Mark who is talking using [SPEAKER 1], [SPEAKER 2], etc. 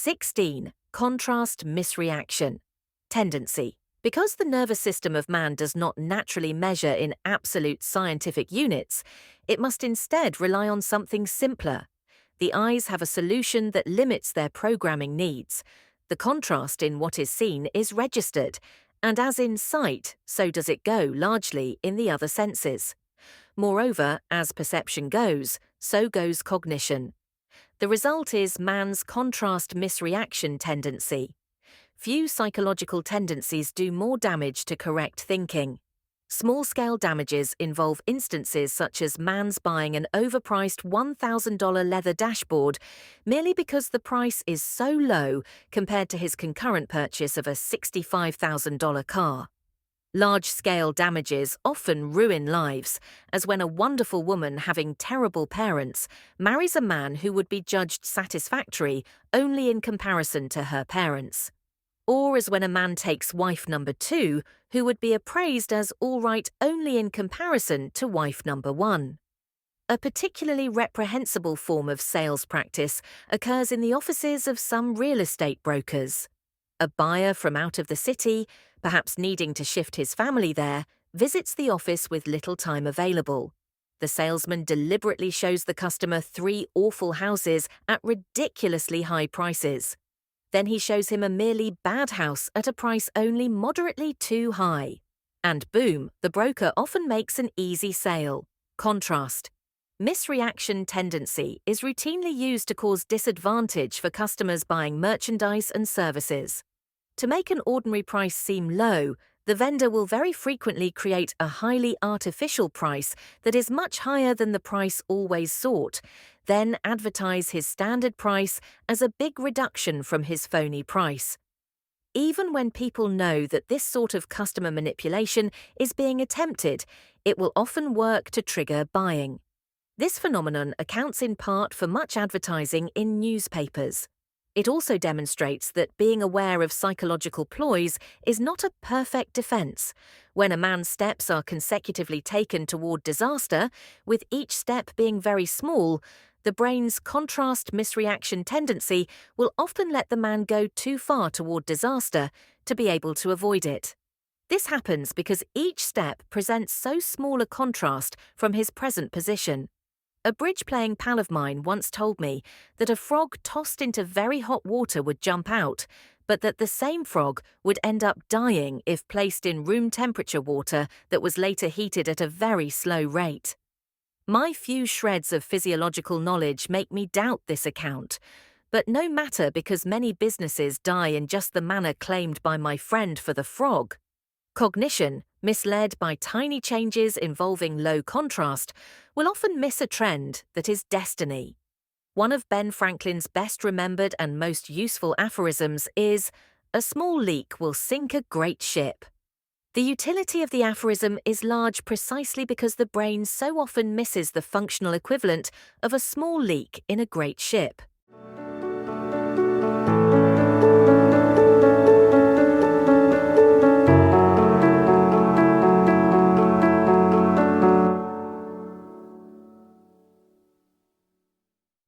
[SPEAKER 1] 16. Contrast misreaction tendency. Because the nervous system of man does not naturally measure in absolute scientific units, it must instead rely on something simpler. The eyes have a solution that limits their programming needs. The contrast in what is seen is registered, and as in sight, so does it go largely in the other senses. Moreover, as perception goes, so goes cognition. The result is man's contrast misreaction tendency. Few psychological tendencies do more damage to correct thinking. Small-scale damages involve instances such as man's buying an overpriced $1,000 leather dashboard merely because the price is so low compared to his concurrent purchase of a $65,000 car. Large-scale damages often ruin lives, as when a wonderful woman having terrible parents marries a man who would be judged satisfactory only in comparison to her parents. Or as when a man takes wife number 2, who would be appraised as all right only in comparison to wife number 1. A particularly reprehensible form of sales practice occurs in the offices of some real estate brokers. A buyer from out of the city, perhaps needing to shift his family there, visits the office with little time available. The salesman deliberately shows the customer 3 awful houses at ridiculously high prices. Then he shows him a merely bad house at a price only moderately too high. And boom, the broker often makes an easy sale. Contrast. Misreaction tendency is routinely used to cause disadvantage for customers buying merchandise and services. To make an ordinary price seem low, the vendor will very frequently create a highly artificial price that is much higher than the price always sought, then advertise his standard price as a big reduction from his phony price. Even when people know that this sort of customer manipulation is being attempted, it will often work to trigger buying. This phenomenon accounts in part for much advertising in newspapers. It also demonstrates that being aware of psychological ploys is not a perfect defense. When a man's steps are consecutively taken toward disaster, with each step being very small, the brain's contrast misreaction tendency will often let the man go too far toward disaster to be able to avoid it. This happens because each step presents so small a contrast from his present position. A bridge-playing pal of mine once told me that a frog tossed into very hot water would jump out, but that the same frog would end up dying if placed in room-temperature water that was later heated at a very slow rate. My few shreds of physiological knowledge make me doubt this account, but no matter, because many businesses die in just the manner claimed by my friend for the frog. Cognition, misled by tiny changes involving low contrast, will often miss a trend that is destiny. One of Ben Franklin's best remembered and most useful aphorisms is, "A small leak will sink a great ship." The utility of the aphorism is large precisely because the brain so often misses the functional equivalent of a small leak in a great ship.